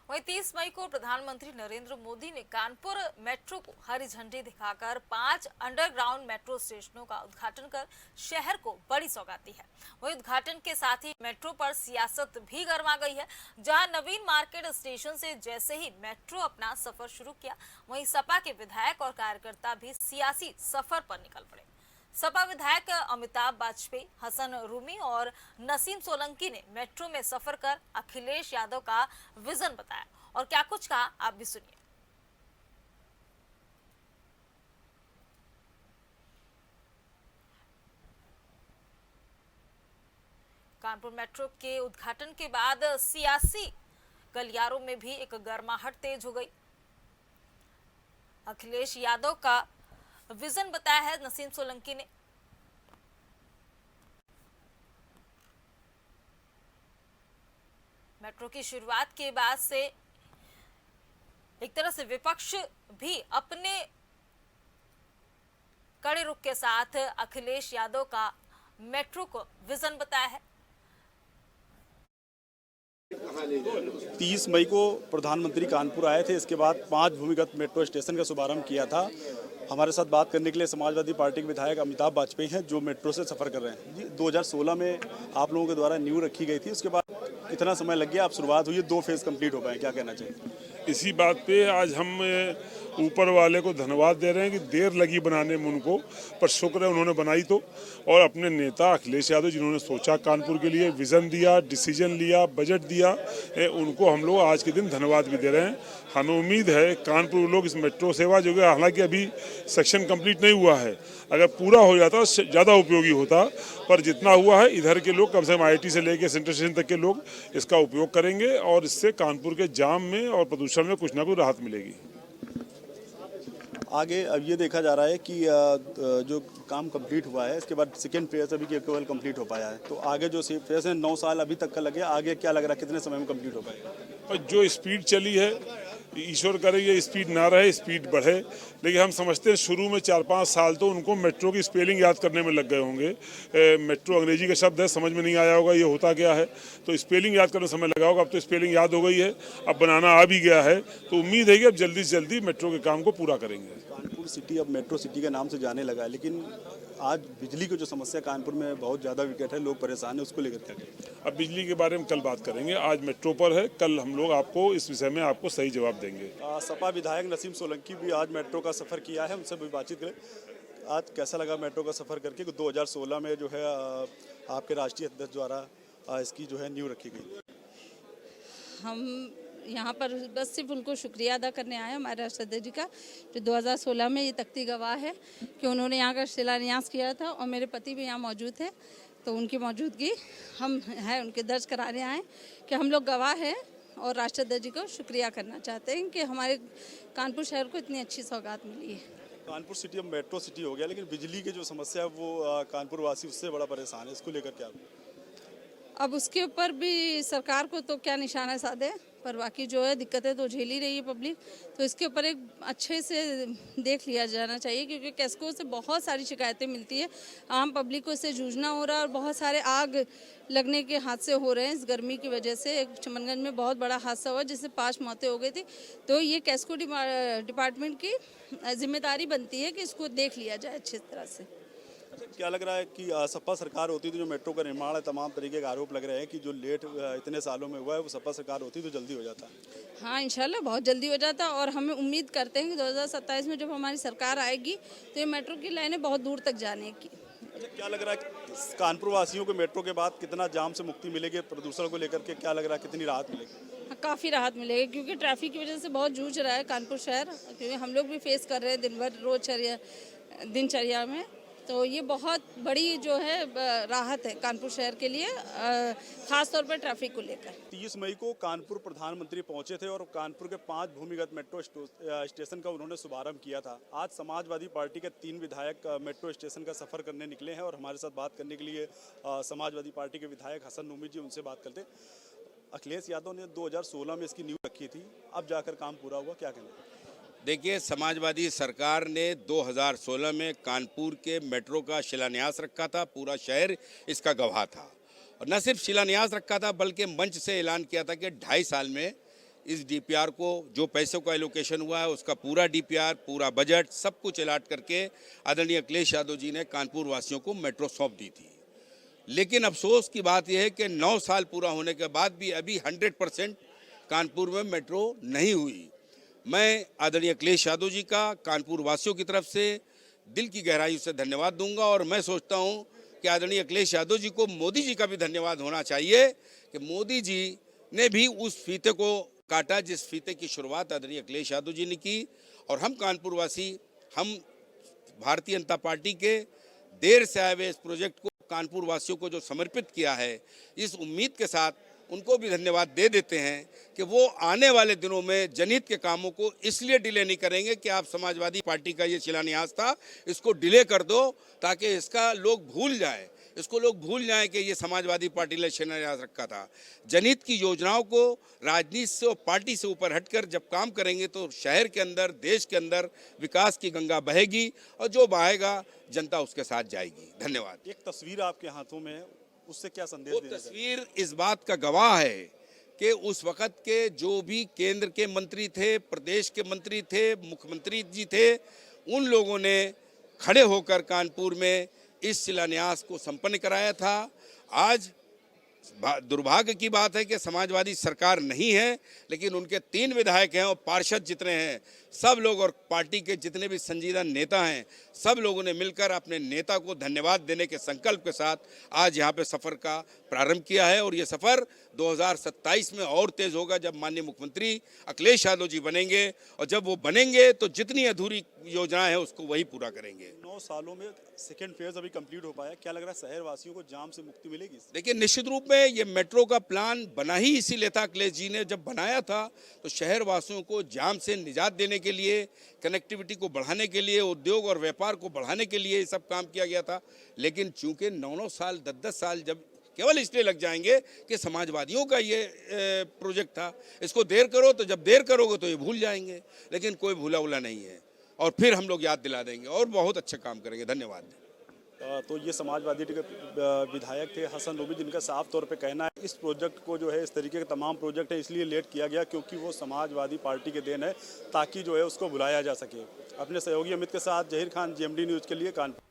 वहीं 30 मई को प्रधानमंत्री नरेंद्र मोदी ने कानपुर मेट्रो को हरी झंडी दिखाकर 5 अंडरग्राउंड मेट्रो स्टेशनों का उद्घाटन कर शहर को बड़ी सौगात दी है। वहीं उद्घाटन के साथ ही मेट्रो पर सियासत भी गर्मा गई है। जहां नवीन मार्केट स्टेशन से जैसे ही मेट्रो अपना सफर शुरू किया, वहीं सपा के विधायक और कार्यकर्ता भी सियासी सफर पर निकल पड़े। सपा विधायक अमिताभ वाजपेयी, हसन रूमी और नसीम सोलंकी ने मेट्रो में सफर कर अखिलेश यादव का विजन बताया और क्या कुछ कहा, आप भी सुनिए। कानपुर मेट्रो के उद्घाटन के बाद सियासी गलियारों में भी एक गर्माहट तेज हो गई। अखिलेश यादव का विजन बताया है नसीम सोलंकी ने। मेट्रो की शुरुआत के बाद से एक तरह से विपक्ष भी अपने कड़े रुख के साथ अखिलेश यादव का मेट्रो को विजन बताया है। 30 मई को प्रधानमंत्री कानपुर आए थे। इसके बाद 5 भूमिगत मेट्रो स्टेशन का शुभारंभ किया था। हमारे साथ बात करने के लिए समाजवादी पार्टी के विधायक अमिताभ वाजपेयी हैं, जो मेट्रो से सफ़र कर रहे हैं। जी, 2016 में आप लोगों के द्वारा नींव रखी गई थी, उसके बाद कितना समय लग गया? अब शुरुआत हुई है, 2 फेज़ कंप्लीट हो पाए, क्या कहना चाहिए? इसी बात पे आज हम ऊपर वाले को धन्यवाद दे रहे हैं कि देर लगी बनाने में उनको, पर शुक्र है उन्होंने बनाई तो। और अपने नेता अखिलेश यादव जिन्होंने सोचा कानपुर के लिए, विज़न दिया, डिसीजन लिया, बजट दिया, उनको हम लोग आज के दिन धन्यवाद भी दे रहे हैं। हमें उम्मीद है कानपुर लोग इस मेट्रो सेवा जो है, हालांकि अभी सेक्शन कंप्लीट नहीं हुआ है, अगर पूरा हो जाता तो ज़्यादा उपयोगी होता, पर जितना हुआ है इधर के लोग, कम से कम IIT से लेकर सेंट्रल स्टेशन तक के लोग इसका उपयोग करेंगे और इससे कानपुर के जाम में और प्रदूषण में कुछ ना कुछ राहत मिलेगी। आगे अब ये देखा जा रहा है कि जो काम कंप्लीट हुआ है, इसके बाद सेकेंड फेज़ अभी केवल कंप्लीट हो पाया है, तो आगे जो फेज़ है 9 साल अभी तक का लगे, आगे क्या लग रहा है कितने समय में कंप्लीट हो पाएगा? और जो स्पीड चली है, ईश्वर करे ये स्पीड ना रहे, स्पीड बढ़े, लेकिन हम समझते हैं शुरू में 4-5 साल तो उनको मेट्रो की स्पेलिंग याद करने में लग गए होंगे। मेट्रो अंग्रेजी का शब्द है, समझ में नहीं आया होगा ये होता क्या है, तो स्पेलिंग याद करने में समय लगा होगा। अब तो स्पेलिंग याद हो गई है, अब बनाना आ भी गया है, तो उम्मीद है कि अब जल्दी से जल्दी मेट्रो के काम को पूरा करेंगे। कानपुर सिटी अब मेट्रो सिटी के नाम से जाने लगा है, लेकिन आज बिजली की जो समस्या कानपुर में बहुत ज़्यादा विकट है, लोग परेशान हैं, उसको लेकर क्या करें? अब बिजली के बारे में कल बात करेंगे, आज मेट्रो पर है, कल हम लोग आपको इस विषय में आपको सही जवाब देंगे। सपा विधायक नसीम सोलंकी भी आज मेट्रो का सफ़र किया है, उनसे भी बातचीत करें। आज कैसा लगा मेट्रो का सफ़र करके? 2016 में जो है आपके राष्ट्रीय अध्यक्ष द्वारा इसकी जो है नींव रखी गई। हम यहाँ पर बस सिर्फ उनको शुक्रिया अदा करने आए हमारे राष्ट्रपति जी का, जो 2016 में ये तख्ती गवाह है कि उन्होंने यहाँ का शिलान्यास किया था और मेरे पति भी यहाँ मौजूद थे, तो उनकी मौजूदगी हम है उनके दर्ज कराने आए कि हम लोग गवाह हैं और राष्ट्रपति जी को शुक्रिया करना चाहते हैं कि हमारे कानपुर शहर को इतनी अच्छी सौगात मिली है। कानपुर सिटी अब मेट्रो सिटी हो गया, लेकिन बिजली की जो समस्या है वो कानपुर वासी उससे बड़ा परेशान है, इसको लेकर क्या? अब उसके ऊपर भी सरकार को तो क्या निशाना साधे, पर बाकी जो है दिक्कतें तो झेल ही रही है पब्लिक, तो इसके ऊपर एक अच्छे से देख लिया जाना चाहिए, क्योंकि कैस्को से बहुत सारी शिकायतें मिलती है, आम पब्लिक को इससे जूझना हो रहा है और बहुत सारे आग लगने के हादसे हो रहे हैं इस गर्मी की वजह से। एक चमनगंज में बहुत बड़ा हादसा हुआ जिससे 5 मौतें हो गई थी, तो ये कैस्को डिपार्टमेंट की जिम्मेदारी बनती है कि इसको देख लिया जाए अच्छी तरह से। क्या लग रहा है कि सपा सरकार होती तो जो मेट्रो का निर्माण है, तमाम तरीके के आरोप लग रहे हैं कि जो लेट इतने सालों में हुआ है, वो सपा सरकार होती तो जल्दी हो जाता? हाँ, इंशाल्लाह बहुत जल्दी हो जाता और हमें उम्मीद करते हैं कि 2027 में जब हमारी सरकार आएगी तो ये मेट्रो की लाइनें बहुत दूर तक जाने की। अच्छा, क्या लग रहा है कानपुर वासियों को मेट्रो के बाद कितना जाम से मुक्ति मिलेगी? प्रदूषण को लेकर के क्या लग रहा है, कितनी राहत मिलेगी? हाँ, काफ़ी राहत मिलेगी, क्योंकि ट्रैफिक की वजह से बहुत जूझ रहा है कानपुर शहर, क्योंकि हम लोग भी फेस कर रहे हैं दिन भर दिनचर्या में, तो ये बहुत बड़ी जो है राहत है कानपुर शहर के लिए, खास तौर पर ट्रैफिक को लेकर। 30 मई को कानपुर प्रधानमंत्री पहुंचे थे और कानपुर के 5 भूमिगत मेट्रो स्टेशन का उन्होंने शुभारंभ किया था। आज समाजवादी पार्टी के 3 विधायक मेट्रो स्टेशन का सफ़र करने निकले हैं और हमारे साथ बात करने के लिए समाजवादी पार्टी के विधायक हसन रूमी जी, उनसे बात करते। अखिलेश यादव ने 2016 में इसकी नींव रखी थी, अब जाकर काम पूरा हुआ, क्या कहना? देखिए, समाजवादी सरकार ने 2016 में कानपुर के मेट्रो का शिलान्यास रखा था, पूरा शहर इसका गवाह था, और न सिर्फ शिलान्यास रखा था बल्कि मंच से ऐलान किया था कि 2.5 साल में इस डीपीआर को, जो पैसों का एलोकेशन हुआ है उसका पूरा डीपीआर, पूरा बजट, सब कुछ अलाट करके आदरणीय अखिलेश यादव जी ने कानपुर वासियों को मेट्रो सौंप दी थी। लेकिन अफसोस की बात यह है कि 9 साल पूरा होने के बाद भी अभी 100% कानपुर में मेट्रो नहीं हुई। मैं आदरणीय अखिलेश यादव जी का कानपुर वासियों की तरफ से दिल की गहराई से धन्यवाद दूंगा और मैं सोचता हूं कि आदरणीय अखिलेश यादव जी को मोदी जी का भी धन्यवाद होना चाहिए कि मोदी जी ने भी उस फीते को काटा जिस फीते की शुरुआत आदरणीय अखिलेश यादव जी ने की। और हम कानपुर वासी, हम भारतीय जनता पार्टी के देर से आए हुए इस प्रोजेक्ट को कानपुर वासियों को जो समर्पित किया है, इस उम्मीद के साथ उनको भी धन्यवाद दे देते हैं कि वो आने वाले दिनों में जनहित के कामों को इसलिए डिले नहीं करेंगे कि आप समाजवादी पार्टी का ये शिलान्यास था, इसको डिले कर दो ताकि इसका लोग भूल जाएं, इसको लोग भूल जाएं कि ये समाजवादी पार्टी ने शिलान्यास रखा था। जनहित की योजनाओं को राजनीति से और पार्टी से ऊपर हटकर जब काम करेंगे तो शहर के अंदर, देश के अंदर विकास की गंगा बहेगी और जो बहेगा जनता उसके साथ जाएगी। धन्यवाद। एक तस्वीर आपके हाथों में है, उससे क्या संदेश वो देना चाहते तस्वीर इस बात का गवाह है कि उस वक़्त के जो भी केंद्र के मंत्री थे, प्रदेश के मंत्री थे, मुख्यमंत्री जी थे, उन लोगों ने खड़े होकर कानपुर में इस शिलान्यास को संपन्न कराया था। आज दुर्भाग्य की बात है कि समाजवादी सरकार नहीं है, लेकिन उनके 3 विधायक हैं और पार्षद जितने हैं सब लोग और पार्टी के जितने भी संजीदा नेता हैं सब लोगों ने मिलकर अपने नेता को धन्यवाद देने के संकल्प के साथ आज यहाँ पे सफ़र का प्रारंभ किया है। और ये सफ़र 2027 में और तेज़ होगा जब माननीय मुख्यमंत्री अखिलेश यादव जी बनेंगे, और जब वो बनेंगे तो जितनी अधूरी योजनाएं हैं उसको वही पूरा करेंगे। 9 सालों में सेकेंड फेज अभी कंप्लीट हो पाया, क्या लग रहा है शहर वासियों को जाम से मुक्ति मिलेगी? देखिए, निश्चित रूप में ये मेट्रो का प्लान बना ही इसीलिए था। अखिलेश जी ने जब बनाया था तो शहर वासियों को जाम से निजात देने के लिए, कनेक्टिविटी को बढ़ाने के लिए, उद्योग और व्यापार को बढ़ाने के लिए ये सब काम किया गया था। लेकिन चूंकि 9-9 साल, 10-10 साल जब केवल इसलिए लग जाएंगे कि समाजवादियों का ये प्रोजेक्ट था, इसको देर करो तो जब देर करोगे तो ये भूल जाएंगे, लेकिन कोई भूला उला नहीं है और फिर हम लोग याद दिला देंगे और बहुत अच्छा काम करेंगे। धन्यवाद। तो ये समाजवादी के विधायक थे हसन रूबी, जिनका साफ तौर पे कहना है इस प्रोजेक्ट को जो है, इस तरीके के तमाम प्रोजेक्ट है इसलिए लेट किया गया क्योंकि वो समाजवादी पार्टी के देन है, ताकि जो है उसको बुलाया जा सके। अपने सहयोगी अमित के साथ जहीर खान, GMD न्यूज़ के लिए कानपुर।